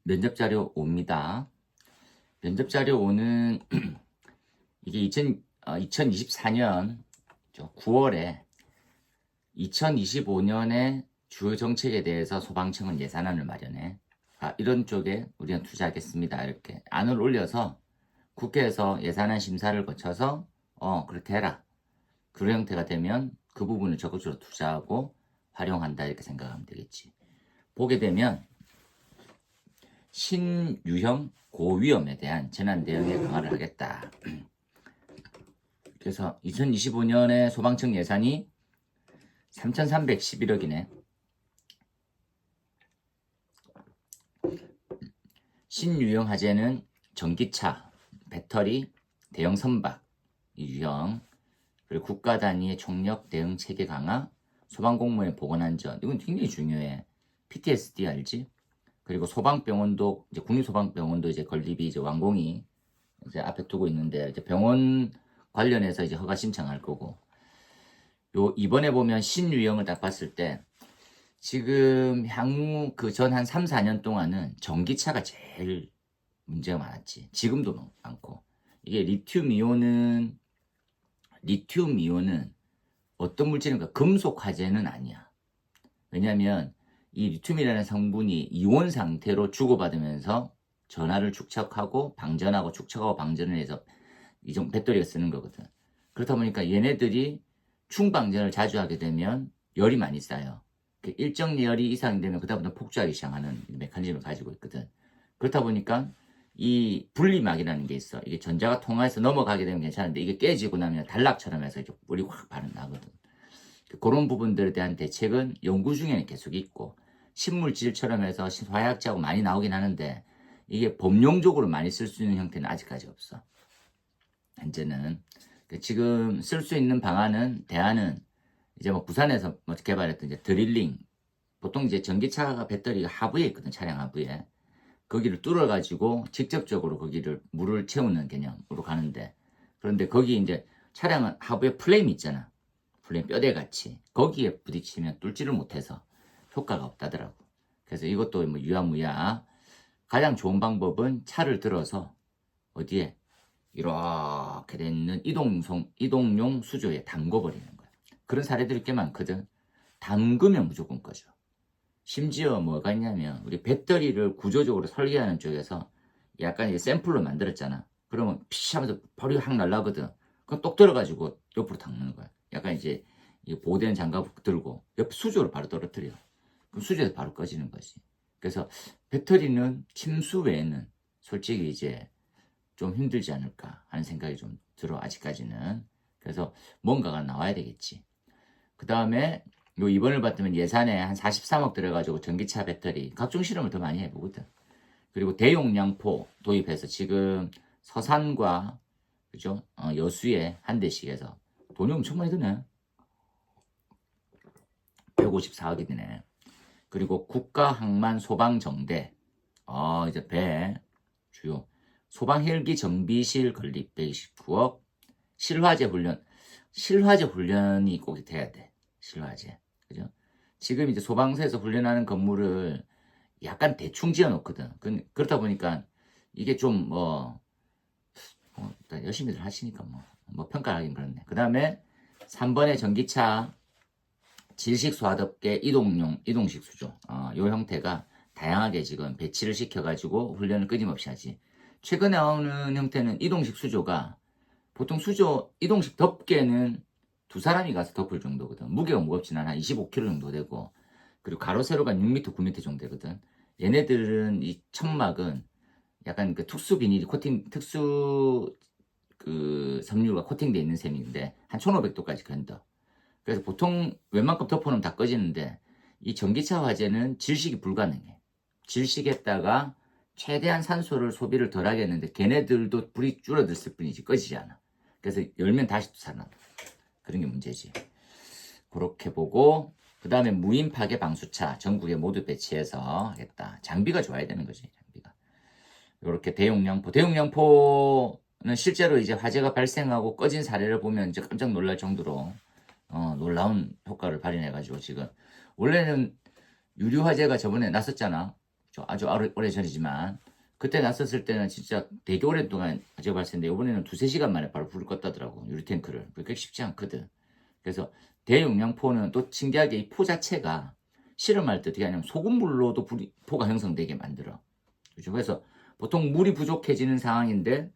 면접 자료 5입니다. 면접 자료 5는 이게 2024년 9월에 2025년의 주요 정책에 대해서 소방청은 예산안을 마련해 이런 쪽에 우리는 투자하겠습니다. 이렇게 안을 올려서 국회에서 예산안 심사를 거쳐서 그렇게 해라. 그런 형태가 되면 그 부분을 적극적으로 투자하고 활용한다 이렇게 생각하면 되겠지. 보게 되면 신유형 고위험에 대한 재난 대응에 강화를 하겠다. 그래서 2025년에 소방청 예산이 3,311억이네. 신유형 화재는 전기차, 배터리, 대형 선박, 유형, 그리고 국가 단위의 총력 대응 체계 강화, 소방공무원의 보건안전, 이건 굉장히 중요해. PTSD 알지? 그리고 소방병원도 이제 국립소방병원도 이제 건립이 이제 완공이 이제 앞에 두고 있는데 이제 병원 관련해서 이제 허가 신청할 거고. 요 이번에 보면 신유형을 딱 봤을 때 지금 향후 그 전 한 3, 4년 동안은 전기차가 제일 문제가 많았지. 지금도 많고. 이게 리튬 이온은 어떤 물질인가? 금속 화재는 아니야. 왜냐면 이 리튬이라는 성분이 이온 상태로 주고받으면서 전하를 축적하고 방전하고 축적하고 방전을 해서 이종 배터리가 쓰는 거거든. 그렇다 보니까 얘네들이 충방전을 자주 하게 되면 열이 많이 쌓여. 일정 열이 이상이 되면 그다음부터 폭주하기 시작하는 메커니즘을 가지고 있거든. 그렇다 보니까 이 분리막이라는 게 있어. 이게 전자가 통해서 넘어가게 되면 괜찮은데 이게 깨지고 나면 단락처럼 해서 이제 물이 확 발어나거든. 그런 부분들에 대한 대책은 연구 중에는 계속 있고 신물질처럼 해서 화약자하고 많이 나오긴 하는데 이게 범용적으로 많이 쓸 수 있는 형태는 아직까지 없어. 현재는 지금 쓸 수 있는 방안은 대안은 이제 뭐 부산에서 뭐 개발했던 이제 드릴링, 보통 이제 전기차가 배터리가 하부에 있거든. 차량 하부에 거기를 뚫어 가지고 직접적으로 거기를 물을 채우는 개념으로 가는데, 그런데 거기 이제 차량은 하부에 플레임 있잖아. 플레임 뼈대 같이 거기에 부딪히면 뚫지를 못해서 효과가 없다더라고. 그래서 이것도 뭐 유야무야. 가장 좋은 방법은 차를 들어서 어디에 이렇게 돼 있는 이동용 수조에 담궈버리는 거야. 그런 사례들이 꽤 많거든. 담그면 무조건 꺼져. 심지어 뭐가 있냐면 우리 배터리를 구조적으로 설계하는 쪽에서 약간 이제 샘플로 만들었잖아. 그러면 피시 하면서 바로 확 날라거든. 그럼 똑 들어가지고 옆으로 닦는 거야. 약간 이제 보호대는 장갑 들고 옆 수조를 바로 떨어뜨려. 그럼 수조에서 바로 꺼지는 거지. 그래서 배터리는 침수 외에는 솔직히 이제 좀 힘들지 않을까 하는 생각이 좀 들어, 아직까지는. 그래서 뭔가가 나와야 되겠지. 그 다음에 요 이번을 봤더니 예산에 한 43억 들어가지고 전기차 배터리 각종 실험을 더 많이 해보거든. 그리고 대용량포 도입해서 지금 서산과 그죠? 여수에 한 대씩 해서 돈이 엄청 많이 드네. 154억이 드네. 그리고 국가항만소방정대 이제 배 주요 소방 헬기 정비실 건립 129억. 실화제 훈련이 꼭 돼야 돼. 실화제. 그죠? 지금 이제 소방서에서 훈련하는 건물을 약간 대충 지어 놓거든. 그렇다 보니까 이게 좀 열심히들 하시니까 뭐 평가하긴 그렇네. 그 다음에 3번의 전기차 질식 소화덮개 이동식 수조. 요 형태가 다양하게 지금 배치를 시켜가지고 훈련을 끊임없이 하지. 최근에 나오는 형태는 이동식 수조가 보통 이동식 덮개는 두 사람이 가서 덮을 정도거든. 무게가 무겁진 않아. 25kg 정도 되고. 그리고 가로 세로가 6m, 9m 정도 되거든. 얘네들은 이 천막은 약간 그 특수 비닐이 특수 그 섬유가 코팅되어 있는 셈인데 한 1500도까지 견뎌. 그래서 보통 웬만큼 덮어놓으면 다 꺼지는데 이 전기차 화재는 질식이 불가능해. 질식했다가 최대한 산소를 소비를 덜 하겠는데 걔네들도 불이 줄어들었을 뿐이지 꺼지지 않아. 그래서 열면 다시 또 살아나. 그런 게 문제지. 그렇게 보고 그 다음에 무인 파괴 방수차 전국에 모두 배치해서 하겠다. 장비가 좋아야 되는 거지. 장비가. 이렇게 대용량포는 실제로 이제 화재가 발생하고 꺼진 사례를 보면 이제 깜짝 놀랄 정도로 놀라운 효과를 발휘해가지고 지금 원래는 유류 화재가 저번에 났었잖아. 아주 오래 전이지만 그때 났었을 때는 진짜 되게 오랫동안 제가 봤을 텐데 이번에는 2-3시간 만에 바로 불을 껐다더라고. 유리탱크를. 그게 쉽지 않거든. 그래서 대용량포는 또 신기하게 이 포 자체가 실험할 때 어떻게 하냐면 소금물로도 포가 형성되게 만들어. 그죠? 그래서 보통 물이 부족해지는 상황인데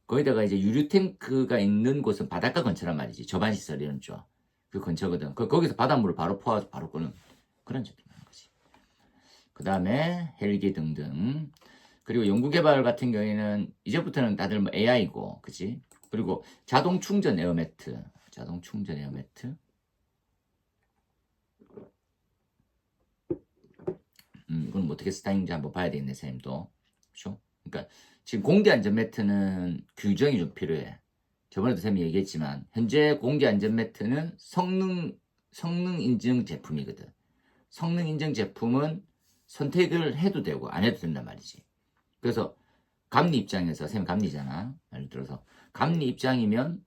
거기다가 이제 유류탱크가 있는 곳은 바닷가 근처란 말이지. 저반시설 이런 쪽. 그 근처거든. 거기서 바닷물을 바로 포와서 바로 끄는 그런 제품인 거지. 그 다음에 헬기 등등. 그리고 연구개발 같은 경우에는 이제부터는 다들 뭐 AI고, 그치? 그리고 자동 충전 에어매트. 자동 충전 에어매트. 이건 뭐 어떻게 스타일인지 한번 봐야 되겠네, 선생님도. 그쵸? 그러니까 지금 공기 안전 매트는 규정이 좀 필요해. 저번에도 선생님이 얘기했지만 현재 공기 안전 매트는 성능 인증 제품이거든. 성능 인증 제품은 선택을 해도 되고 안 해도 된단 말이지. 그래서 감리 입장에서 선생님 감리잖아. 예를 들어서 감리 입장이면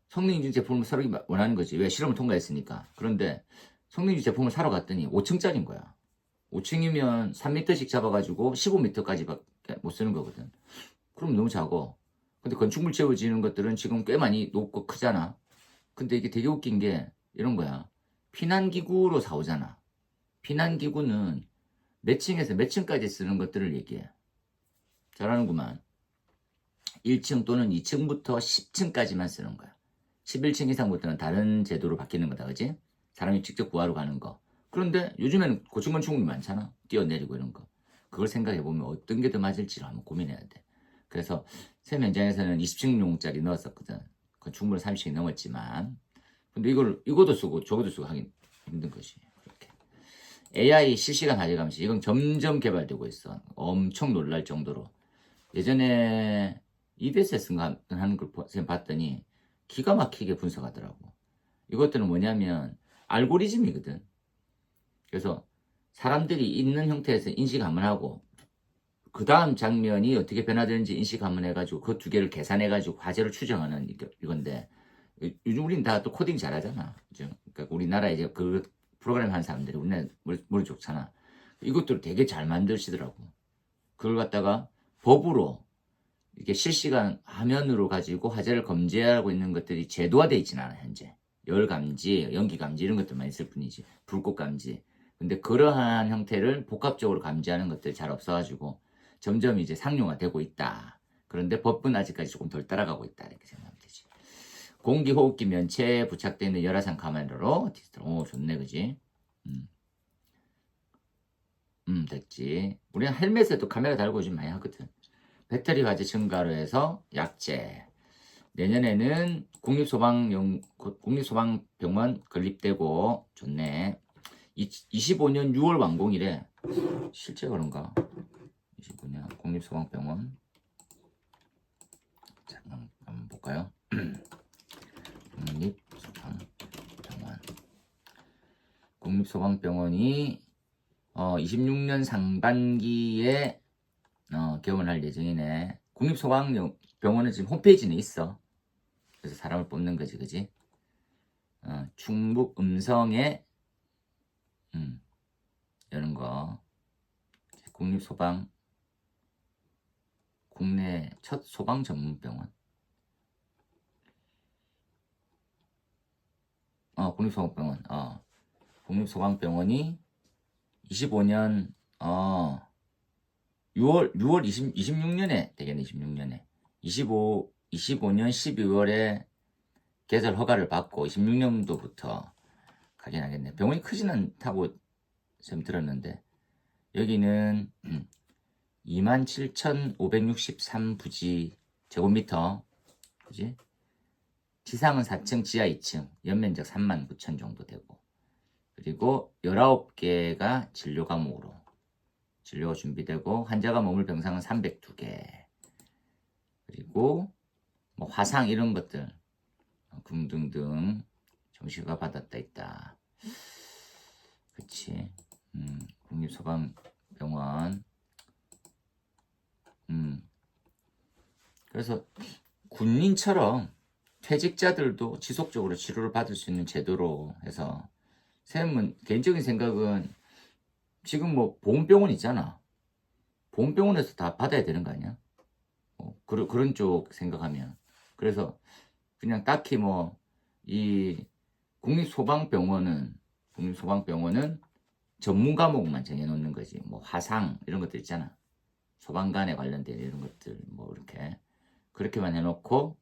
성능 인증 제품을 사러 원하는 거지. 왜? 실험을 통과했으니까. 그런데 성능 인증 제품을 사러 갔더니 5층짜리인 거야. 5층이면 3m씩 잡아가지고 15m까지밖에 못 쓰는 거거든. 그럼 너무 작어. 근데 건축물 채워지는 것들은 지금 꽤 많이 높고 크잖아. 근데 이게 되게 웃긴 게 이런 거야. 피난기구로 사오잖아. 피난기구는 몇 층에서 몇 층까지 쓰는 것들을 얘기해. 잘하는구만. 1층 또는 2층부터 10층까지만 쓰는 거야. 11층 이상부터는 다른 제도로 바뀌는 거다, 그지? 사람이 직접 구하러 가는 거. 그런데 요즘에는 고층 건축물이 많잖아. 뛰어내리고 이런 거. 그걸 생각해보면 어떤 게 더 맞을지를 한번 고민해야 돼. 그래서 새 현장에서는 20층용짜리 넣었었거든. 건축물은 30층이 넘었지만. 근데 이것도 쓰고 저것도 쓰고 하긴 힘든 것이. 그렇게. AI 실시간 화재 감시. 이건 점점 개발되고 있어. 엄청 놀랄 정도로. 예전에 EBS인가 하는 걸 봤더니 기가 막히게 분석하더라고. 이것들은 뭐냐면 알고리즘이거든. 그래서 사람들이 있는 형태에서 인식 한번 하고 그 다음 장면이 어떻게 변화되는지 인식 한번 해가지고 그 두 개를 계산해가지고 화제를 추정하는 이건데 요즘 우린 다 또 코딩 잘하잖아. 그죠? 그러니까 우리나라 이제 그 프로그램 하는 사람들이 우리나라 머리 좋잖아. 이것들을 되게 잘 만드시더라고. 그걸 갖다가 법으로 이게 실시간 화면으로 가지고 화재를 검지하고 있는 것들이 제도화되어 있지는 않아 현재. 열 감지, 연기 감지 이런 것들만 있을 뿐이지. 불꽃 감지. 근데 그러한 형태를 복합적으로 감지하는 것들이 잘 없어가지고 점점 이제 상용화되고 있다. 그런데 법은 아직까지 조금 덜 따라가고 있다. 이렇게 생각하면 되지. 공기 호흡기 면체에 부착되어 있는 열화상 카메라로 오 좋네 그지? 됐지. 우리는 헬멧에도 카메라 달고 요즘 많이 하거든. 배터리 화재 증가로 해서 약제. 내년에는 국립소방병원 건립되고 좋네. 25년 6월 완공이래. 실제 그런가? 25년 국립소방병원. 자, 한번 볼까요? 국립소방병원이 26년 상반기에 개원할 예정이네. 국립소방병원은 지금 홈페이지는 있어. 그래서 사람을 뽑는 거지, 그지? 충북 음성에 이런 거 국립소방 국내 첫 소방 전문병원. 국립소방병원. 국립소방병원이 25년 6월 26년에 되겠네. 26년에 25년 12월에 개설 허가를 받고 26년도부터 가긴 하겠네. 병원이 크진 않다고 좀 들었는데 여기는 27,563부지 제곱미터 그지? 지상은 4층, 지하 2층, 연면적 39,000 정도 되고 그리고 19개가 진료 과목으로 진료가 준비되고 환자가 머물 병상은 302개 그리고 뭐 화상 이런 것들 등등등 정시가 받았다 있다. 그치? 국립소방병원. 그래서 군인처럼 퇴직자들도 지속적으로 치료를 받을 수 있는 제도로 해서 쌤은 개인적인 생각은 지금 뭐 보훈병원 있잖아. 보험병원에서 다 받아야 되는 거 아니야? 그런 쪽 생각하면. 그래서 그냥 딱히 뭐 이 국립소방병원은 전문 과목만 정해놓는 거지. 뭐 화상 이런 것들 있잖아. 소방관에 관련된 이런 것들 뭐 이렇게 그렇게만 해놓고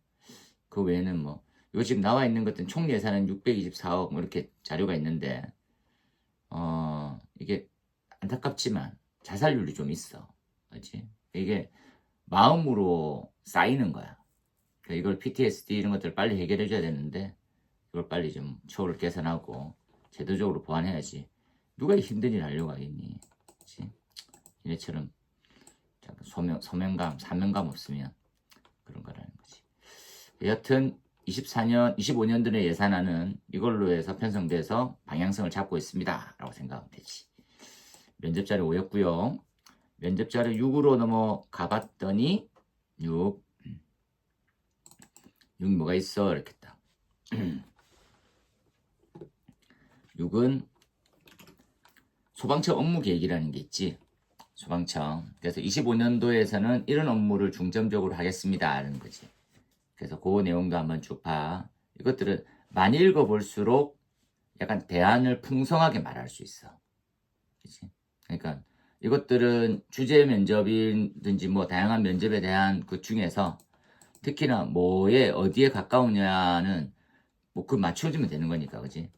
그 외에는 뭐 요 지금 나와 있는 것들은 총 예산은 624억 뭐 이렇게 자료가 있는데 이게 안타깝지만 자살률이 좀 있어. 그렇지? 이게 마음으로 쌓이는 거야. 그러니까 이걸 PTSD 이런 것들을 빨리 해결해 줘야 되는데 이걸 빨리 좀 처우를 개선하고 제도적으로 보완해야지. 누가 힘든 일 하려고 하겠니? 그렇지? 얘네처럼 소명감, 사명감 없으면 그런 거라는 거지. 여하튼 24년, 25년도의 예산안은 이걸로 해서 편성돼서 방향성을 잡고 있습니다. 라고 생각하면 되지. 면접자료 5였고요. 면접자료 6으로 넘어가 봤더니 6 뭐가 있어? 이렇게 딱 6은 소방청 업무 계획이라는 게 있지. 소방청. 그래서 25년도에서는 이런 업무를 중점적으로 하겠습니다. 라는 거지. 그래서 그 내용도 한번 쭉 봐. 이것들은 많이 읽어볼수록 약간 대안을 풍성하게 말할 수 있어. 그치? 그러니까 이것들은 주제 면접이든지 뭐 다양한 면접에 대한 그 중에서 특히나 뭐에 어디에 가까우냐는 뭐 그 맞춰주면 되는 거니까, 그지?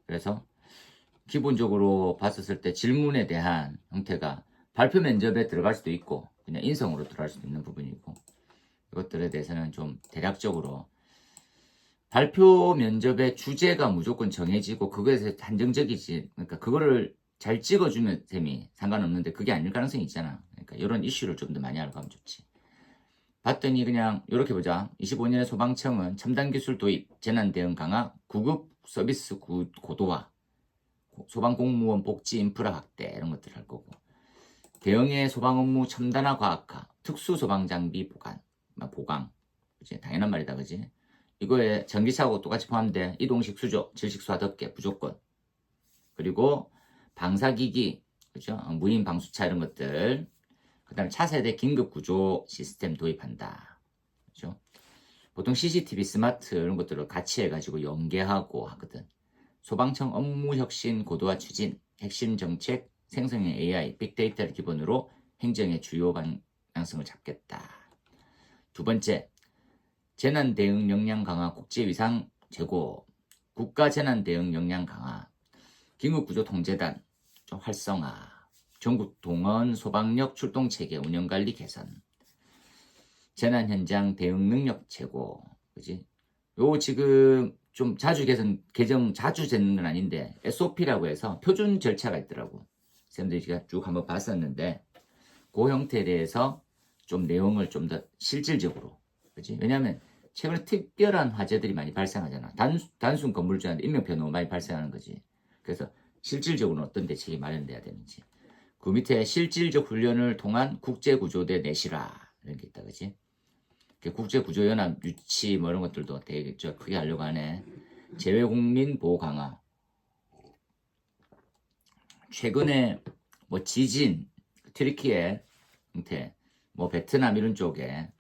그래서 기본적으로 봤었을 때 질문에 대한 형태가 발표 면접에 들어갈 수도 있고 그냥 인성으로 들어갈 수도 있는 부분이고 이것들에 대해서는 좀 대략적으로 발표 면접의 주제가 무조건 정해지고 그거에서 한정적이지. 그러니까 그거를 잘 찍어주면 셈이 상관없는데 그게 아닐 가능성이 있잖아. 그러니까 이런 이슈를 좀 더 많이 알고 가면 좋지. 봤더니 그냥 이렇게 보자. 25년의 소방청은 첨단 기술 도입, 재난 대응 강화, 구급 서비스 고도화, 소방 공무원 복지 인프라 확대 이런 것들을 할 거고 대형의 소방 업무 첨단화 과학화, 특수 소방 장비 보강, 그치? 당연한 말이다, 그지? 이거에 전기차하고 똑같이 포함된 이동식 수조, 질식수 화덕계 무조건. 그리고 방사기기, 그죠? 무인 방수차 이런 것들. 그다음에 차세대 긴급 구조 시스템 도입한다. 그죠? 보통 CCTV, 스마트 이런 것들을 같이 해가지고 연계하고 하거든. 소방청 업무 혁신 고도화 추진, 핵심 정책, 생성형 AI, 빅데이터를 기본으로 행정의 주요 방향성을 잡겠다. 두 번째, 재난 대응 역량 강화, 국제 위상 제고, 국가 재난 대응 역량 강화, 긴급구조 통제단 좀 활성화, 전국 동원 소방력 출동 체계 운영 관리 개선, 재난 현장 대응 능력 제고, 그지? 요 지금 좀 자주 개정 자주 되는 건 아닌데 SOP라고 해서 표준 절차가 있더라고. 쌤들이 제가 쭉 한번 봤었는데 그 형태에 대해서 좀 내용을 좀 더 실질적으로, 그지? 왜냐하면 최근에 특별한 화재들이 많이 발생하잖아. 단순 건물주한테 인명피해가 너무 많이 발생하는 거지. 그래서 실질적으로는 어떤 대책이 마련돼야 되는지. 그 밑에 실질적 훈련을 통한 국제구조대 내실화 이런 게 있다, 그지? 국제구조연합 유치 뭐 이런 것들도 되게 크게 하려고 하네. 재외국민 보호 강화. 최근에 뭐 지진, 튀르키예 형태, 뭐 베트남 이런 쪽에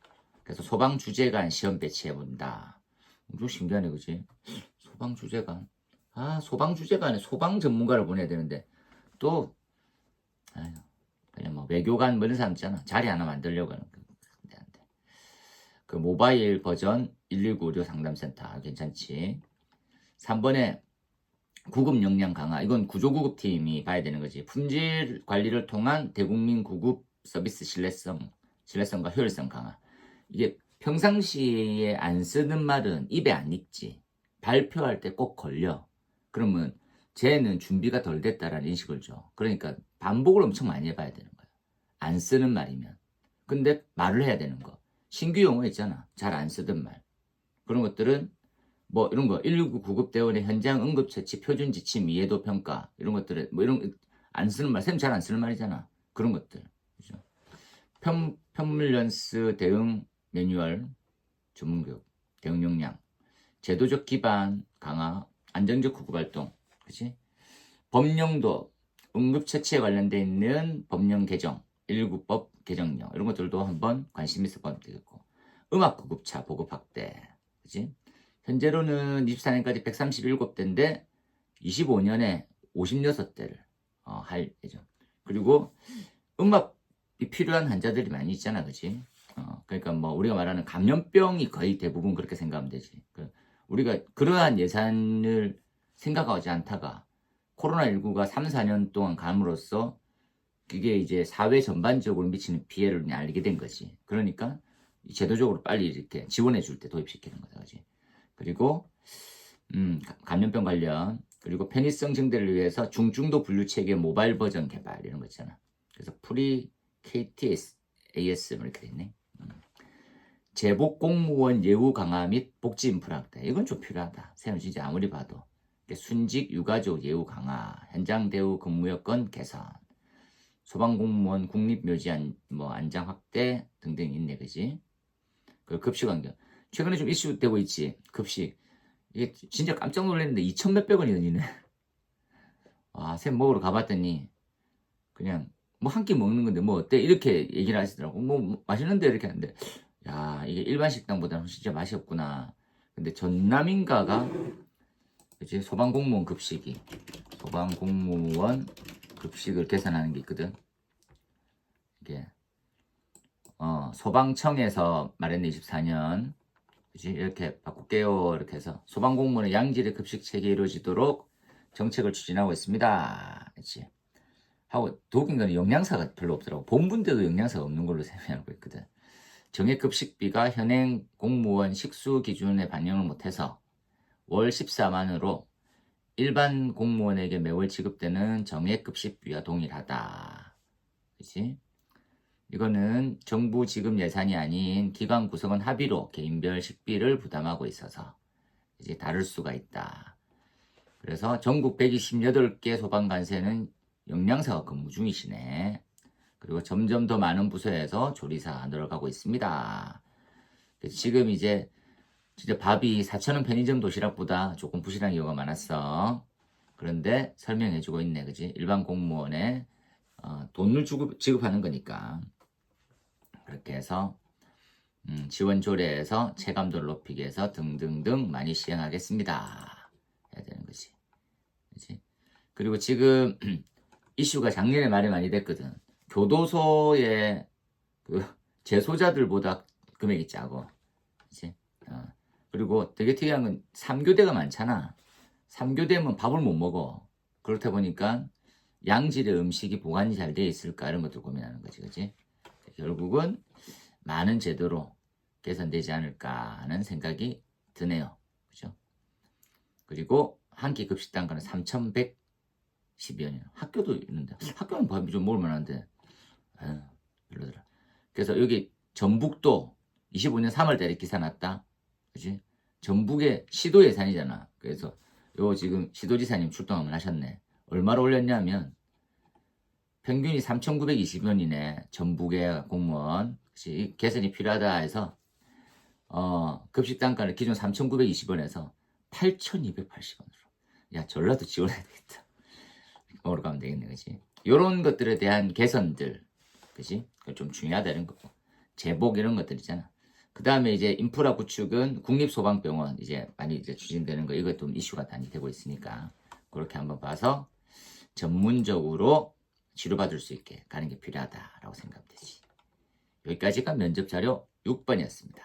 그래서 소방 주재관 시험 배치해 본다. 좀 신기하네, 그지? 소방 주재관. 소방 주재관에 소방 전문가를 보내야 되는데 또 아유, 그냥 뭐 외교관 뭐 이런 사람 있잖아. 자리 하나 만들려고 하는 거. 그 모바일 버전 119 의료 상담센터 괜찮지. 3번에 구급 역량 강화. 이건 구조구급팀이 봐야 되는 거지. 품질 관리를 통한 대국민 구급 서비스 신뢰성과 효율성 강화. 이게 평상시에 안 쓰는 말은 입에 안 익지. 발표할 때 꼭 걸려. 그러면 쟤는 준비가 덜 됐다라는 인식을 줘. 그러니까 반복을 엄청 많이 해봐야 되는 거야. 안 쓰는 말이면. 근데 말을 해야 되는 거. 신규 용어 있잖아. 잘 안 쓰던 말. 그런 것들은 뭐 이런 거 119 구급대원의 현장 응급처치 표준 지침 이해도 평가 이런 것들을 뭐 이런 안 쓰는 말, 쌤 잘 안 쓰는 말이잖아. 그런 것들. 그죠? 편물련스 대응 매뉴얼 전문교육 대응 역량 제도적 기반 강화 안정적 구급활동 그치? 법령도 응급처치에 관련돼 있는 법령 개정 119법 개정령 이런 것들도 한번 관심 있어 보면 되겠고 음악 구급차 보급 확대 그지? 현재로는 24년까지 137대인데 25년에 56대를 할 예정. 그리고 음압이 필요한 환자들이 많이 있잖아, 그지? 그러니까 뭐 우리가 말하는 감염병이 거의 대부분 그렇게 생각하면 되지. 우리가 그러한 예산을 생각하지 않다가 코로나19가 3, 4년 동안 감으로써 그게 이제 사회 전반적으로 미치는 피해를 알게 된 거지. 그러니까 제도적으로 빨리 이렇게 지원해 줄 때 도입시키는 거다, 그지? 그리고 감염병 관련 그리고 편의성 증대를 위해서 중증도 분류 체계 모바일 버전 개발 이런 거 있잖아. 그래서 프리 KTS AS 이렇게 돼 있네. 재복 공무원 예우 강화 및 복지 인프라 확대. 이건 좀 필요하다. 세훈 진짜 아무리 봐도. 순직 유가족 예우 강화, 현장 대우 근무 여건 개선, 소방공무원 국립묘지 안장 확대 등등 있네, 그지? 그 급식 환경. 최근에 좀 이슈되고 있지. 급식. 이게 진짜 깜짝 놀랐는데 2천 몇백 원이 드니네. 아, 샘 먹으러 가봤더니 그냥 뭐 한 끼 먹는 건데 뭐 어때? 이렇게 얘기를 하시더라고. 뭐 맛있는데 이렇게 하는데 야, 이게 일반 식당보다는 진짜 맛이 없구나. 근데 전남인가가 그치? 소방공무원 급식이 소방공무원 급식을 계산하는 게 있거든. 이게 소방청에서 말했네 24년 그치? 이렇게 바꿀게요 이렇게 해서 소방공무원의 양질의 급식 체계 이루어지도록 정책을 추진하고 있습니다. 그치? 하고 독인 거는 영양사가 별로 없더라고. 본분대도 영양사가 없는 걸로 설명하고 있거든. 정액급식비가 현행 공무원 식수 기준에 반영을 못해서 월 14만으로 일반 공무원에게 매월 지급되는 정액급식비와 동일하다. 그치? 이거는 정부 지급 예산이 아닌 기관 구성원 합의로 개인별 식비를 부담하고 있어서 이제 다를 수가 있다. 그래서 전국 128개 소방관세는 영양사가 근무 중이시네. 그리고 점점 더 많은 부서에서 조리사 늘어가고 있습니다. 지금 이제 진짜 밥이 4,000원 편의점 도시락보다 조금 부실한 경우가 많았어. 그런데 설명해주고 있네, 그지? 일반 공무원에 돈을 지급하는 거니까 그렇게 해서 지원 조례에서 체감도를 높이기 위해서 등등등 많이 시행하겠습니다. 해야 되는 거지, 그지? 그리고 지금 이슈가 작년에 말이 많이 됐거든. 교도소의 그 재소자들보다 금액이 작어. 그치? 그리고 되게 특이한 건 3교대가 많잖아. 3교대면 밥을 못 먹어. 그렇다 보니까 양질의 음식이 보관이 잘 돼 있을까 이런 것들 고민하는 거지. 그치? 결국은 많은 제도로 개선되지 않을까 하는 생각이 드네요. 그죠? 그리고 한 끼 급식 단가는 3,110원이에요. 학교도 있는데 학교는 밥이 좀 먹을 만한데 별로더라. 그래서 여기 전북도 25년 3월달에 기사 났다. 그치? 전북의 시도 예산이잖아. 그래서 요 지금 시도지사님 출동을 하셨네. 얼마로 올렸냐면 평균이 3,920원이네. 전북의 공무원. 그치? 개선이 필요하다 해서 급식 단가를 기존 3,920원에서 8,280원으로. 야, 전라도 지원해야 되겠다. 먹으러 가면 되겠네, 그치? 요런 것들에 대한 개선들, 그치? 좀 중요하다, 이런 거. 제복 이런 것들 있잖아. 그 다음에 이제 인프라 구축은 국립소방병원 이제 많이 이제 추진되는 거, 이것도 이슈가 많이 되고 있으니까, 그렇게 한번 봐서 전문적으로 치료받을 수 있게 가는 게 필요하다라고 생각하면 되지. 여기까지가 면접자료 6번이었습니다.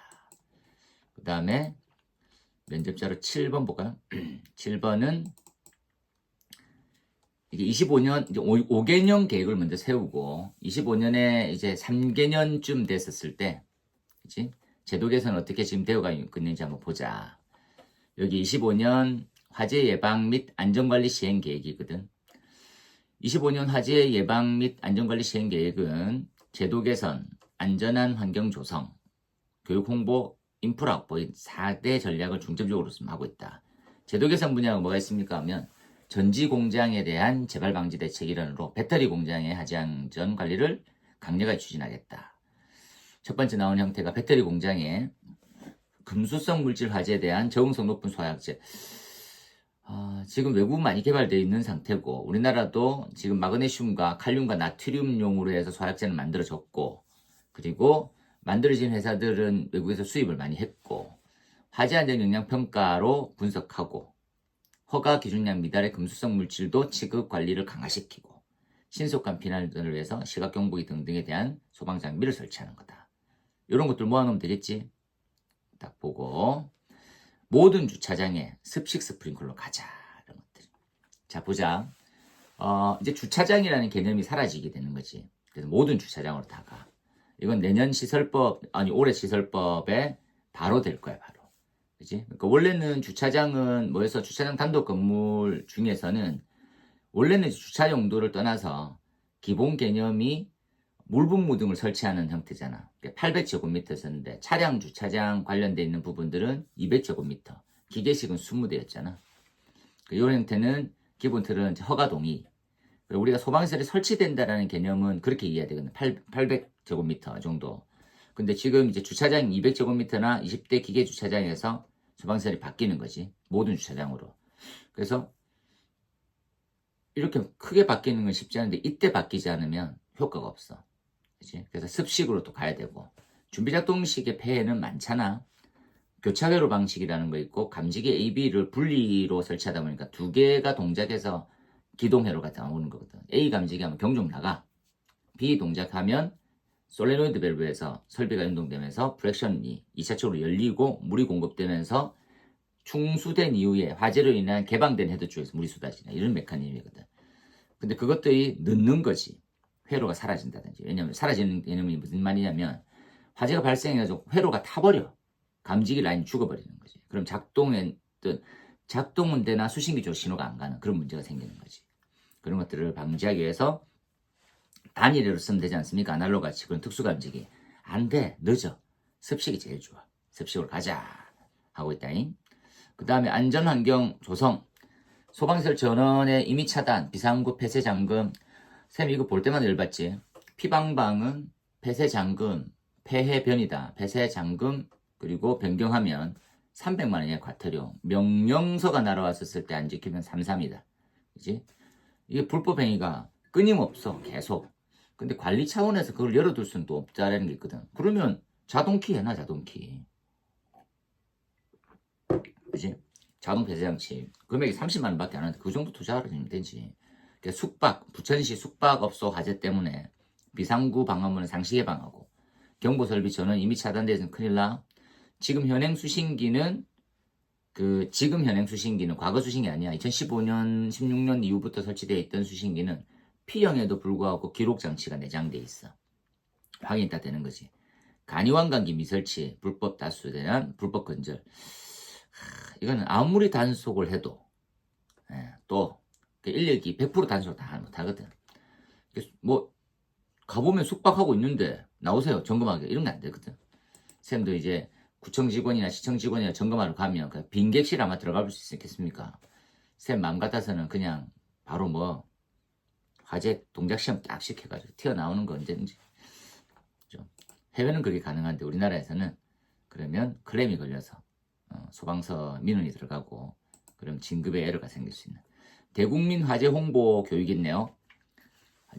그 다음에 면접자료 7번 볼까요? 7번은 이게 25년, 이제 5개년 계획을 먼저 세우고, 25년에 이제 3개년쯤 됐었을 때, 그치? 제도 개선 어떻게 지금 되어가고 있는지 한번 보자. 여기 25년 화재 예방 및 안전관리 시행 계획이거든. 25년 화재 예방 및 안전관리 시행 계획은 제도 개선, 안전한 환경 조성, 교육 홍보, 인프라 확보 4대 전략을 중점적으로 하고 있다. 제도 개선 분야가 뭐가 있습니까 하면 전지 공장에 대한 재발 방지 대책 일환으로 배터리 공장의 화재 안전 관리를 강력하게 추진하겠다. 첫 번째 나온 형태가 배터리 공장에 금수성 물질 화재에 대한 적응성 높은 소화약제. 지금 외국은 많이 개발되어 있는 상태고 우리나라도 지금 마그네슘과 칼륨과 나트륨용으로 해서 소화약제는 만들어졌고 그리고 만들어진 회사들은 외국에서 수입을 많이 했고 화재 안전 영향 평가로 분석하고 허가 기준량 미달의 금수성 물질도 취급 관리를 강화시키고 신속한 피난을 위해서 시각 경보기 등등에 대한 소방 장비를 설치하는 거다. 이런 것들 모아놓으면 되겠지? 딱 보고 모든 주차장에 습식 스프링클러 가자. 이런 것들. 자, 보자. 이제 주차장이라는 개념이 사라지게 되는 거지. 그래서 모든 주차장으로 다 가. 이건 내년 시설법, 올해 시설법에 바로 될 거야, 바로. 그지? 그러니까 원래는 주차장은 뭐해서 주차장 단독 건물 중에서는 원래는 주차 용도를 떠나서 기본 개념이 물분무 등을 설치하는 형태잖아. 800제곱미터였는데 차량 주차장 관련돼 있는 부분들은 200제곱미터. 기계식은 20대였잖아. 이런 형태는 기본 틀은 허가 동의. 그리고 우리가 소방시설이 설치된다라는 개념은 그렇게 이해해야 되거든. 800제곱미터 정도. 근데 지금 이제 주차장 200제곱미터나 20대 기계 주차장에서 소방시설이 바뀌는 거지. 모든 주차장으로. 그래서 이렇게 크게 바뀌는 건 쉽지 않은데 이때 바뀌지 않으면 효과가 없어. 그치? 그래서 습식으로 또 가야 되고 준비작동식의 폐해는 많잖아. 교차회로 방식이라는 거 있고 감지기 AB를 분리로 설치하다 보니까 두 개가 동작해서 기동회로가 나오는 거거든. A 감지기하면 경종 나가. B 동작하면 솔레노이드 밸브에서 설비가 연동되면서 프렉션이 2차적으로 열리고 물이 공급되면서 충수된 이후에 화재로 인한 개방된 헤드 쪽에서 물이 쏟아지는 이런 메커니즘이거든. 근데 그것들이 늦는 거지. 회로가 사라진다든지. 왜냐면 사라지는 개념이 무슨 말이냐면 화재가 발생해가지고 회로가 타버려. 감지기 라인이 죽어버리는 거지. 그럼 작동은 되나 수신기 쪽 신호가 안 가는 그런 문제가 생기는 거지. 그런 것들을 방지하기 위해서 단일회로 쓰면 되지 않습니까? 아날로그 같이 그런 특수 감지기. 안 돼. 늦어. 습식이 제일 좋아. 습식으로 가자. 하고 있다잉. 그 다음에 안전환경 조성. 소방시설 전원의 임의 차단, 비상구 폐쇄 잠금. 쌤 이거 볼 때마다 열받지. 피방방은 폐쇄 잠금, 폐해 변이다. 폐쇄 잠금 그리고 변경하면 300만 원의 과태료. 명령서가 날아왔었을 때 안 지키면 33이다. 그지? 이게 불법 행위가 끊임없어. 계속. 근데 관리 차원에서 그걸 열어둘 수는 또 없다라는 게 있거든. 그러면 자동키 해놔, 자동키. 그지? 자동 폐쇄 장치. 금액이 30만 원밖에 안 하는데 그 정도 투자하면 되지. 숙박, 부천시 숙박업소 화재 때문에 비상구 방화문을 상시 개방하고 경보설비 전원 이미 차단돼서 큰일 나. 지금 현행 수신기는 과거 수신기 아니야. 2015년, 16년 이후부터 설치되어 있던 수신기는 P형에도 불구하고 기록 장치가 내장돼 있어. 확인이 다 되는 거지. 간이완강기 미설치, 불법 다수에 대한 불법 건절. 이거는 아무리 단속을 해도 또 인력이 100% 단속 다 못하거든. 뭐 가보면 숙박하고 있는데 나오세요 점검하게 이런 게 안 되거든. 쌤도 이제 구청 직원이나 시청 직원이나 점검하러 가면 그 빈객실 아마 들어가 볼 수 있겠습니까? 쌤 마음 같아서는 그냥 바로 뭐 화재 동작 시험 딱 시켜가지고 튀어나오는 거 언제든지. 해외는 그게 가능한데 우리나라에서는 그러면 클레임이 걸려서 소방서 민원이 들어가고 그럼 진급에 에러가 생길 수 있는. 대국민 화재 홍보 교육이 있네요.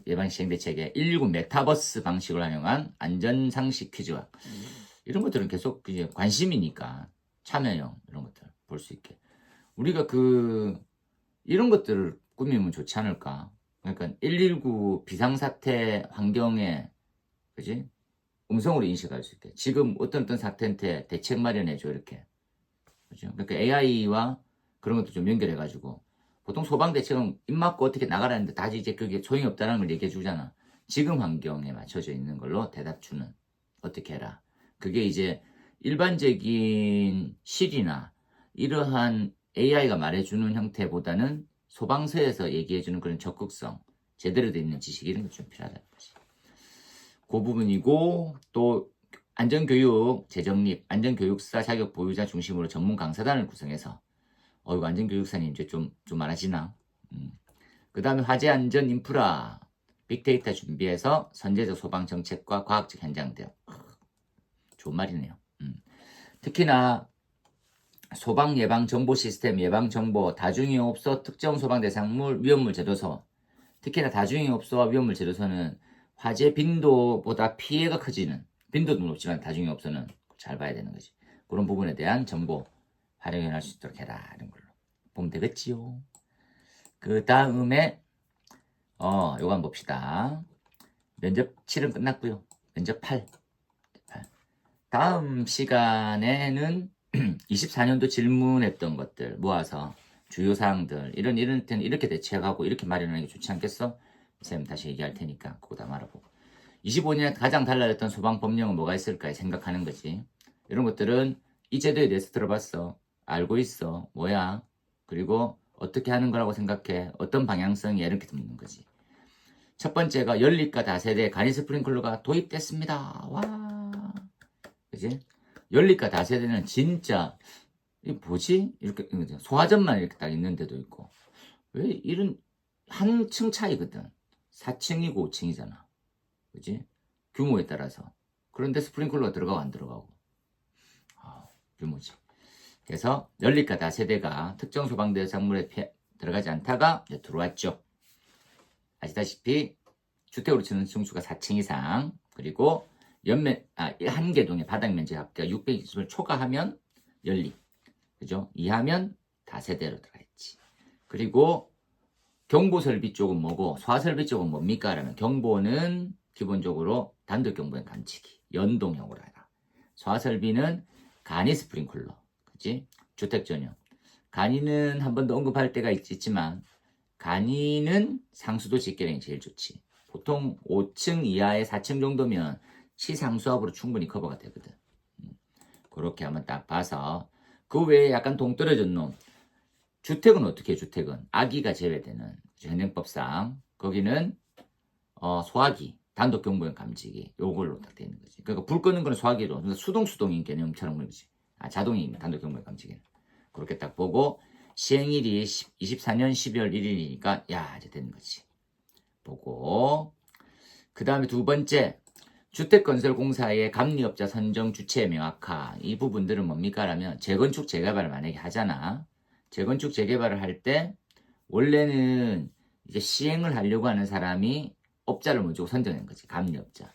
예방시행대책에 119 메타버스 방식을 활용한 안전상식 퀴즈와 이런 것들은 계속 이제 관심이니까 참여형 이런 것들 볼 수 있게 우리가 이런 것들을 꾸미면 좋지 않을까. 그러니까 119 비상사태 환경에 그지 음성으로 인식할 수 있게 지금 어떤 사태한테 대책 마련해줘 이렇게. 그죠? 그러니까 AI와 그런 것도 좀 연결해가지고 보통 소방대책은 입 막고 어떻게 나가라는데 다시 이제 그게 소용이 없다는 걸 얘기해 주잖아. 지금 환경에 맞춰져 있는 걸로 대답 주는 어떻게 해라. 그게 이제 일반적인 실이나 이러한 AI가 말해주는 형태보다는 소방서에서 얘기해주는 그런 적극성, 제대로 돼 있는 지식 이런 게 좀 필요하다는 거지. 그 부분이고 또 안전교육 재정립, 안전교육사 자격 보유자 중심으로 전문 강사단을 구성해서 이거 안전교육사님 이제 좀 많아지나? 그 다음에 화재 안전 인프라 빅데이터 준비해서 선제적 소방 정책과 과학적 현장 대응. 좋은 말이네요. 특히나 소방 예방 정보 시스템 예방 정보 다중이용업소 특정 소방 대상물 위험물 제도소 특히나 다중이용업소와 위험물 제도소는 화재 빈도보다 피해가 커지는 빈도도 높지만 다중이용업소는 잘 봐야 되는 거지. 그런 부분에 대한 정보 활용할 수 있도록 해라 이런 걸로 보면 되겠지요. 그 다음에 요거 한번 봅시다. 면접 7은 끝났고요. 면접 8. 다음 시간에는 24년도 질문했던 것들 모아서 주요 사항들 이런 때는 이렇게 대책하고 이렇게 마련하는 게 좋지 않겠어? 쌤 다시 얘기할 테니까 그거 다 말아보고 25년에 가장 달라졌던 소방 법령은 뭐가 있을까 생각하는 거지. 이런 것들은 이 제도에 대해서 들어봤어. 알고 있어. 뭐야? 그리고 어떻게 하는 거라고 생각해? 어떤 방향성이야? 이렇게 묻는 거지. 첫 번째가 연립과 다세대 간이 스프링클러가 도입됐습니다. 와, 그지? 연립과 다세대는 진짜 이 뭐지? 이렇게 소화전만 이렇게 딱 있는 데도 있고 왜 이런 한 층 차이거든. 4층이고 5층이잖아. 그지? 규모에 따라서. 그런데 스프링클러가 들어가고 안 들어가고. 규모지. 그래서 연립과 다세대가 특정 소방대 상물에 들어가지 않다가 이제 들어왔죠. 아시다시피 주택으로 치는 층수가 4층 이상 그리고 한 개동의 바닥 면적 합계가 620을 초과하면 연립. 그죠? 이하면 다세대로 들어가 있지. 그리고 경보설비 쪽은 뭐고 소화설비 쪽은 뭡니까? 라면 경보는 기본적으로 단독경보행 감지기 연동형으로 해라. 소화설비는 간이 스프링클러. 그치? 주택 전용. 간이는 한 번 더 언급할 때가 있지만 간이는 상수도 직계량이 제일 좋지. 보통 5층 이하의 4층 정도면 시상수압으로 충분히 커버가 되거든. 그렇게 한번 딱 봐서 그 외에 약간 동떨어진 놈. 주택은 어떻게 해? 주택은 아기가 제외되는 현행법상 거기는 소화기 단독 경보용 감지기 요걸로 딱 돼 있는 거지. 그러니까 불 끄는 거는 소화기로 그러니까 수동인 개념처럼 그러지. 자동인 단독 경보용 감지기는 그렇게 딱 보고 시행일이 24년 12월 1일이니까 야 이제 되는 거지. 보고 그 다음에 두 번째 주택건설공사의 감리업자 선정 주체 명확화 이 부분들은 뭡니까? 라면 재건축 재개발을 만약에 하잖아. 재건축 재개발을 할 때 원래는 이제 시행을 하려고 하는 사람이 업자를 먼저 선정한 거지. 감리업자.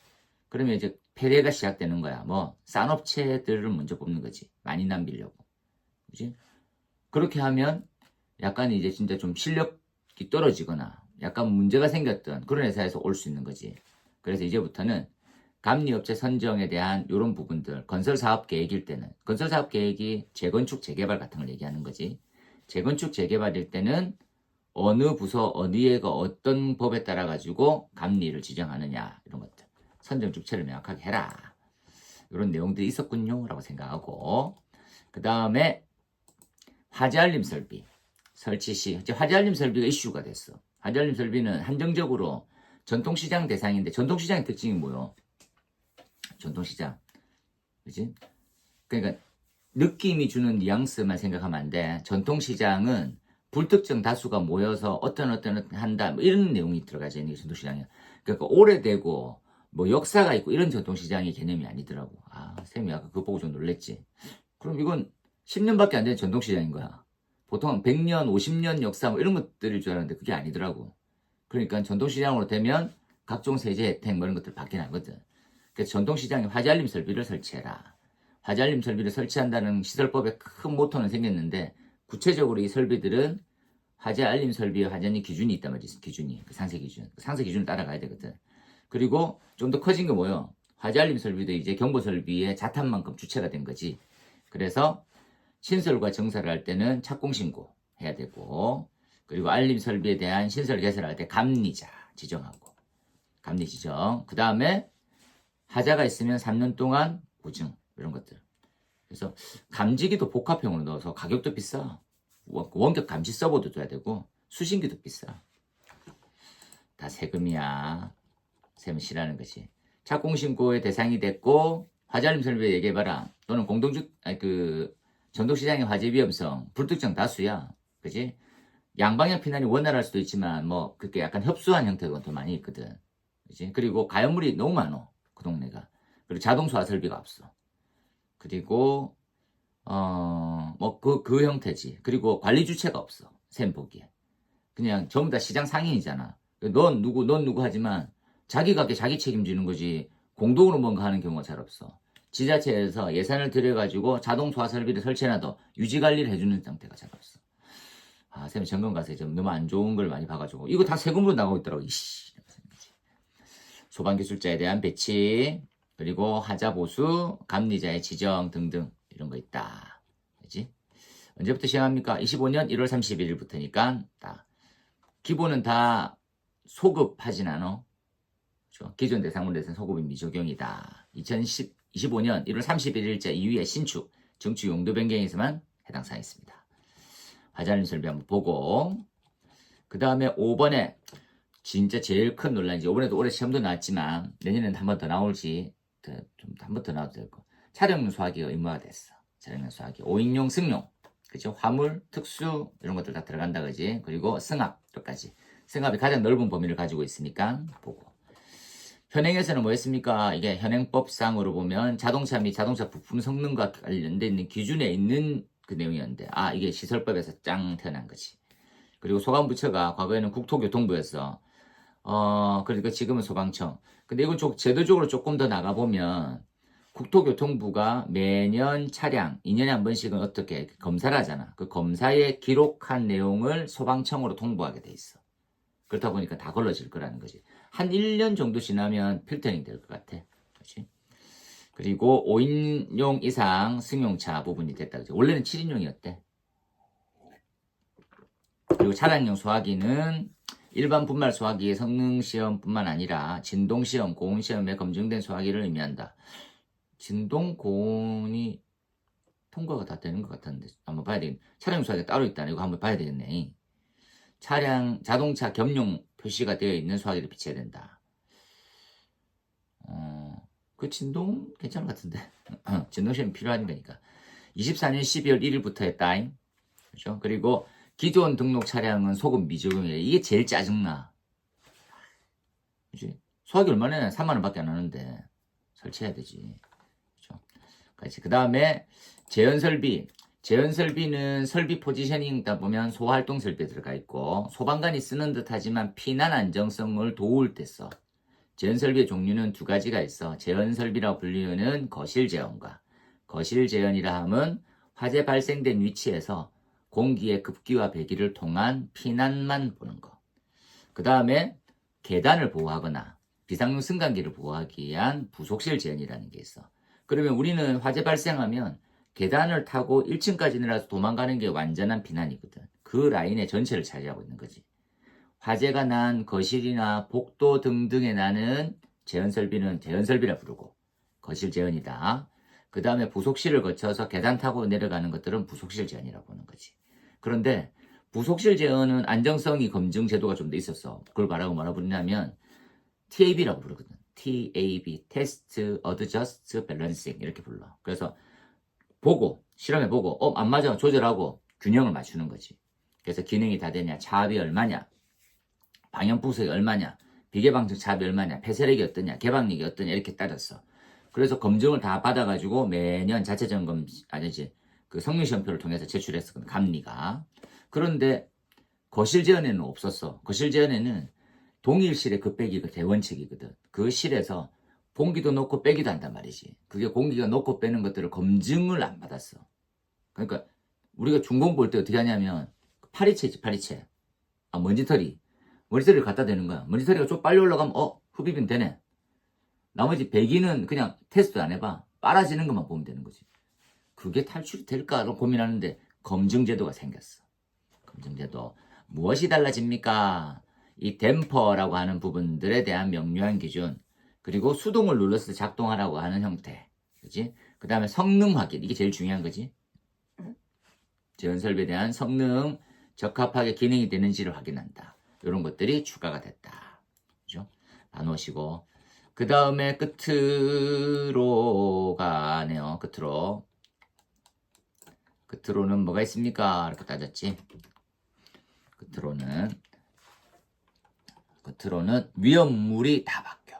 그러면 이제 폐례가 시작되는 거야. 뭐 싼업체들을 먼저 뽑는 거지. 많이 남기려고. 그지? 그렇게 하면 약간 이제 진짜 좀 실력이 떨어지거나 약간 문제가 생겼던 그런 회사에서 올 수 있는 거지. 그래서 이제부터는 감리업체 선정에 대한 이런 부분들 건설사업계획일 때는 건설사업계획이 재건축 재개발 같은 걸 얘기하는 거지. 재건축 재개발일 때는 어느 부서 어느 애가 어떤 법에 따라 가지고 감리를 지정하느냐 이런 것들 선정 주체를 명확하게 해라. 이런 내용들이 있었군요 라고 생각하고 그 다음에 화재알림 설비 설치 시 화재알림 설비가 이슈가 됐어. 화재알림 설비는 한정적으로 전통시장 대상인데 전통시장의 특징이 뭐요? 전통시장 그지? 그러니까 느낌이 주는 뉘앙스만 생각하면 안 돼. 전통시장은 불특정 다수가 모여서 어떤 한다 뭐 이런 내용이 들어가죠. 이게 전통시장이야. 그러니까 오래되고 뭐 역사가 있고 이런 전통시장의 개념이 아니더라고. 쌤이 아까 그거 보고 좀 놀랬지. 그럼 이건 10년밖에 안 되는 전통시장인 거야. 보통 100년, 50년 역사 뭐 이런 것들일 줄 알았는데 그게 아니더라고. 그러니까 전통시장으로 되면 각종 세제 혜택 뭐 이런 것들 받게 나거든. 그래서 전통시장에 화재알림 설비를 설치해라. 화재알림 설비를 설치한다는 시설법에 큰 모토는 생겼는데 구체적으로 이 설비들은 화재알림 설비의 화재니 기준이 있단 말이지. 기준이. 상세 기준. 상세 기준을 따라가야 되거든. 그리고 좀 더 커진 게 뭐예요? 화재알림 설비도 이제 경보 설비의 자탄만큼 주체가 된 거지. 그래서 신설과 정설을 할 때는 착공신고 해야 되고 그리고 알림 설비에 대한 신설 개설할 때 감리자 지정하고 감리 지정. 그 다음에 하자가 있으면 3년 동안 보증 이런 것들. 그래서 감지기도 복합형으로 넣어서 가격도 비싸. 원격 감지 서버도 줘야 되고 수신기도 비싸. 다 세금이야. 세금 싫어하는 것이. 착공신고의 대상이 됐고 화재알림 설비 얘기해봐라. 또는 전통시장의 화재 위험성 불특정 다수야. 그지? 양방향 피난이 원활할 수도 있지만 뭐 그렇게 약간 협소한 형태가 더 많이 있거든. 그지? 그리고 가연물이 너무 많어. 그 동네가. 그리고 자동 소화 설비가 없어. 그리고 뭐 그 형태지. 그리고 관리 주체가 없어. 셈 보기에. 그냥 전부 다 시장 상인이잖아. 넌 누구 하지만 자기 가게 자기 책임지는 거지. 공동으로 뭔가 하는 경우가 잘 없어. 지자체에서 예산을 들여가지고 자동 소화 설비를 설치해놔도 유지 관리를 해주는 상태가 잘 없어. 아, 쌤이 점검 가서 좀 너무 안 좋은 걸 많이 봐가지고 이거 다 세금으로 나가고 있더라고. 이씨. 소방기술자에 대한 배치, 그리고 하자 보수, 감리자의 지정 등등 이런 거 있다. 그지? 언제부터 시행합니까? 25년 1월 31일부터니까 기본은 다 소급하진 않아. 그렇죠? 기존 대상으로 해서 소급이 미적용이다. 2025년 1월 31일자 이후에 신축, 증축 용도 변경에서만 해당 사항이 있습니다. 화장실 설비 한번 보고, 그 다음에 5번에 진짜 제일 큰 논란이지. 이번에도 올해 시험도 나왔지만 내년에는 한 번 더 나올지 한 번 더 나와도 될 거. 차량용 소화기가 의무화 됐어. 차량용 소화기, 오인용 승용, 그죠? 화물, 특수 이런 것들 다 들어간다, 그지? 그리고 승합까지. 승합이 가장 넓은 범위를 가지고 있으니까 보고. 현행에서는 뭐 했습니까? 이게 현행법상으로 보면 자동차 및 자동차 부품 성능과 관련된 있는 기준에 있는 그 내용이었는데, 이게 시설법에서 짱 태어난 거지. 그리고 소관부처가 과거에는 국토교통부였어. 그러니까 지금은 소방청. 근데 이건 제도적으로 조금 더 나가보면 국토교통부가 매년 차량 2년에 한 번씩은 어떻게 검사를 하잖아. 그 검사에 기록한 내용을 소방청으로 통보하게 돼 있어. 그렇다 보니까 다 걸러질 거라는 거지. 한 1년 정도 지나면 필터링 될 것 같아. 그렇지? 그리고 5인용 이상 승용차 부분이 됐다. 그지? 원래는 7인용이었대. 그리고 차량용 소화기는 일반 분말 소화기의 성능 시험뿐만 아니라 진동 시험, 고온 시험에 검증된 소화기를 의미한다. 진동, 고온이 통과가 다 되는 것 같았는데 한번 봐야 되겠네. 차량 소화기가 따로 있다는 이거 한번 봐야 되겠네. 자동차 겸용 표시가 되어 있는 소화기를 비춰야 된다. 그 진동 괜찮은 것 같은데. 진동 시험이 필요한 거니까. 24년 12월 1일부터 했다. 그렇죠? 그리고 기존 등록 차량은 소금 미적용이래. 이게 제일 짜증나. 그치? 소화기 얼마나 3만 원밖에 안 하는데 설치해야 되지. 그렇죠? 그 다음에 재현설비. 재현설비는 설비 포지셔닝다 보면 소활동 설비에 들어가 있고 소방관이 쓰는 듯 하지만 피난 안정성을 도울 때 써. 재현설비의 종류는 두 가지가 있어. 재현설비라고 불리는 거실재현과 거실재현이라 함은 화재 발생된 위치에서 공기의 급기와 배기를 통한 피난만 보는 것. 그 다음에 계단을 보호하거나 비상용 승강기를 보호하기 위한 부속실 재현이라는 게 있어. 그러면 우리는 화재 발생하면 계단을 타고 1층까지 내려서 도망가는 게 완전한 피난이거든. 그 라인의 전체를 차지하고 있는 거지. 화재가 난 거실이나 복도 등등에 나는 재현설비는 재현설비라 부르고 거실 재현이다. 그 다음에 부속실을 거쳐서 계단 타고 내려가는 것들은 부속실 재현이라고 하는 거지. 그런데 부속실 재현은 안정성이 검증 제도가 좀 더 있었어. 그걸 뭐라 부르냐면 TAB라고 부르거든. TAB, Test Adjust Balancing 이렇게 불러. 그래서 보고 실험해보고 안 맞아 조절하고 균형을 맞추는 거지. 그래서 기능이 다 되냐, 차압이 얼마냐, 방염부속이 얼마냐, 비개방적 차압이 얼마냐, 폐쇄력이 어떠냐, 개방력이 어떠냐 이렇게 따졌어. 그래서 검증을 다 받아가지고 매년 자체 점검 그 성능시험표를 통해서 제출했었거든. 감리가. 그런데 거실 재현에는 없었어. 거실 재현에는 동일실의 그 빼기가 대원칙이거든. 그 실에서 공기도 넣고 빼기도 한단 말이지. 그게 공기가 넣고 빼는 것들을 검증을 안 받았어. 그러니까 우리가 중공 볼 때 어떻게 하냐면 파리채지, 파리채. 머리털이를 갖다 대는 거야. 머리털이가 좀 빨리 올라가면 흡입은 되네. 나머지 배기는 그냥 테스트 안 해봐. 빨아지는 것만 보면 되는 거지. 그게 탈출이 될까로 고민하는데 검증제도가 생겼어. 검증제도. 무엇이 달라집니까? 이 댐퍼라고 하는 부분들에 대한 명료한 기준, 그리고 수동을 눌렀을 때 작동하라고 하는 형태, 그지? 그 다음에 성능 확인, 이게 제일 중요한 거지. 재현설비에 대한 성능, 적합하게 기능이 되는지를 확인한다. 이런 것들이 추가가 됐다. 그죠? 봐놓으시고. 그 다음에 끝으로 가네요. 끝으로는 뭐가 있습니까? 이렇게 따졌지. 끝으로는 위험물이 다 바뀌어.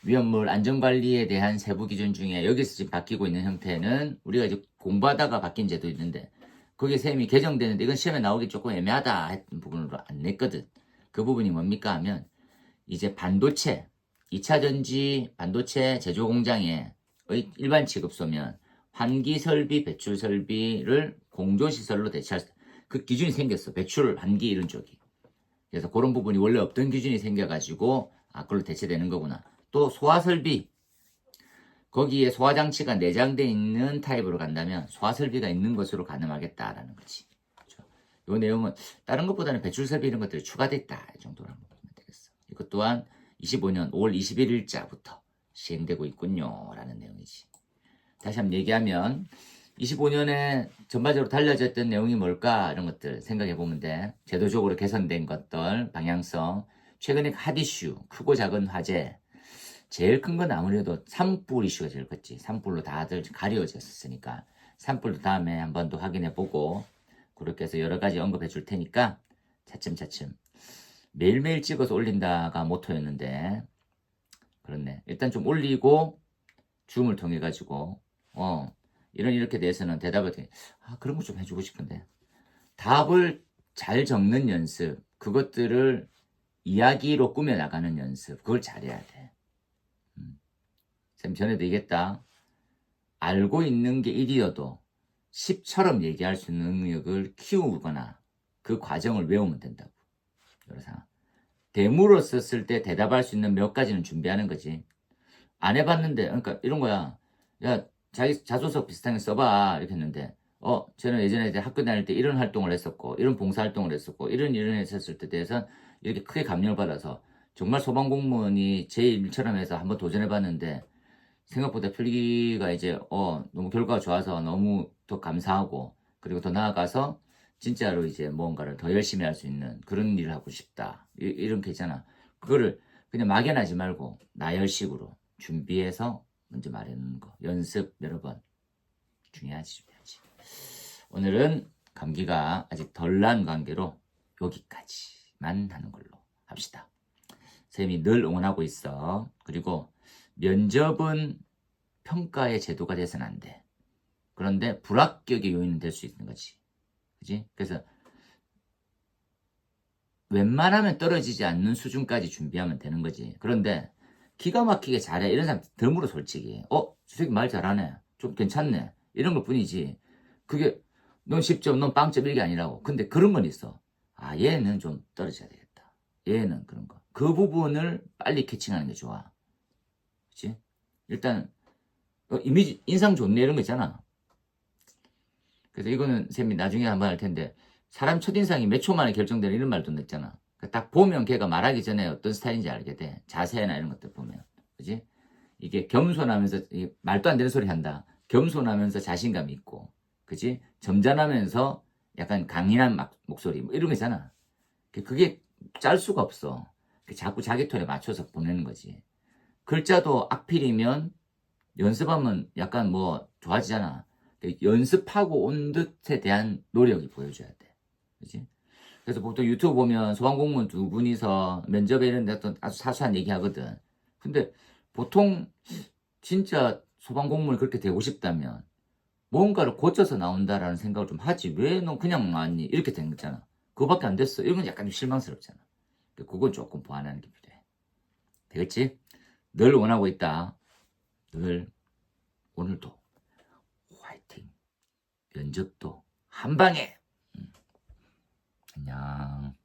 위험물 안전관리에 대한 세부 기준 중에 여기서 지금 바뀌고 있는 형태는 우리가 이제 공부하다가 바뀐 제도 있는데 거기에 셈이 개정되는데 이건 시험에 나오기 조금 애매하다 했던 부분으로 안 냈거든. 그 부분이 뭡니까 하면 이제 반도체, 2차전지 반도체 제조 공장에 일반 취급소면 환기 설비, 배출 설비를 공조시설로 대체할 그 기준이 생겼어. 배출, 환기 이런 쪽이. 그래서 그런 부분이 원래 없던 기준이 생겨가지고 그걸로 대체되는 거구나. 또 소화설비, 거기에 소화장치가 내장되어 있는 타입으로 간다면 소화설비가 있는 것으로 가능하겠다라는 거지. 그렇죠? 이 내용은 다른 것보다는 배출설비 이런 것들이 추가됐다. 이 정도로 한번 보면 되겠어. 이것 또한 25년 5월 21일자부터 시행되고 있군요. 라는 내용이지. 다시 한번 얘기하면 25년에 전반적으로 달라졌던 내용이 뭘까 이런 것들 생각해 보면 돼. 제도적으로 개선된 것들, 방향성, 최근에 핫 이슈, 크고 작은 화제. 제일 큰 건 아무래도 산불 이슈가 제일 컸지. 산불로 다들 가려졌으니까 산불도 다음에 한 번 더 확인해 보고 그렇게 해서 여러 가지 언급해 줄 테니까 차츰차츰 매일매일 찍어서 올린다가 모토였는데 그렇네. 일단 좀 올리고 줌을 통해 가지고 이렇게 대해서는 대답을 그런 거 좀 해주고 싶은데 답을 잘 적는 연습, 그것들을 이야기로 꾸며나가는 연습, 그걸 잘해야 돼. 쌤 전에도 얘기했다. 알고 있는 게 1이어도 10처럼 얘기할 수 있는 능력을 키우거나 그 과정을 외우면 된다고. 여러 상황. 대무로 썼을 때 대답할 수 있는 몇 가지는 준비하는 거지. 안 해봤는데, 그러니까 이런 거야. 야, 자기 자소서 비슷한 게 써봐. 이렇게 했는데, 저는 예전에 이제 학교 다닐 때 이런 활동을 했었고, 이런 봉사활동을 했었고, 이런 했었을 때 대해서 이렇게 크게 감명을 받아서 정말 소방공무원이 제 일처럼 해서 한번 도전해봤는데, 생각보다 필기가 이제, 너무 결과가 좋아서 너무 더 감사하고, 그리고 더 나아가서 진짜로 이제 뭔가를 더 열심히 할 수 있는 그런 일을 하고 싶다. 이런 게 있잖아. 그거를 그냥 막연하지 말고 나열식으로 준비해서 먼저 말하는 거. 연습 여러 번. 중요하지. 오늘은 감기가 아직 덜 난 관계로 여기까지만 하는 걸로 합시다. 쌤이 늘 응원하고 있어. 그리고 면접은 평가의 제도가 돼서는 안 돼. 그런데 불합격의 요인은 될 수 있는 거지. 그지? 그래서 웬만하면 떨어지지 않는 수준까지 준비하면 되는 거지. 그런데 기가 막히게 잘해. 이런 사람 드물어 솔직히. 저 새끼 말 잘하네. 좀 괜찮네. 이런 것 뿐이지. 그게 넌 10점, 넌 빵점 이게 아니라고. 근데 그런 건 있어. 얘는 좀 떨어져야 되겠다. 얘는 그런 거. 그 부분을 빨리 캐칭하는 게 좋아. 그치? 일단 이미지, 인상 좋네 이런 거 있잖아. 그래서 이거는 쌤이 나중에 한번 할 텐데 사람 첫인상이 몇 초 만에 결정되는 이런 말도 냈잖아. 딱 보면 걔가 말하기 전에 어떤 스타일인지 알게 돼. 자세나 이런 것들 보면. 그지? 이게 겸손하면서 말도 안 되는 소리 한다. 겸손하면서 자신감이 있고. 그지? 점잖하면서 약간 강인한 목소리 뭐 이런 거 있잖아. 그게 짤 수가 없어. 자꾸 자기 톤에 맞춰서 보내는 거지. 글자도 악필이면 연습하면 약간 뭐 좋아지잖아. 연습하고 온 듯에 대한 노력이 보여줘야 돼. 그지? 그래서 보통 유튜브 보면 소방공무원 두 분이서 면접에 이런 데 아주 사소한 얘기 하거든. 근데 보통 진짜 소방공무원이 그렇게 되고 싶다면 뭔가를 고쳐서 나온다라는 생각을 좀 하지. 왜 너 그냥 나왔니? 이렇게 된 거잖아. 그거밖에 안 됐어. 이건 약간 좀 실망스럽잖아. 그건 조금 보완하는 게 필요해. 되겠지? 늘 원하고 있다. 늘 오늘도 화이팅. 면접도 한 방에. 안녕.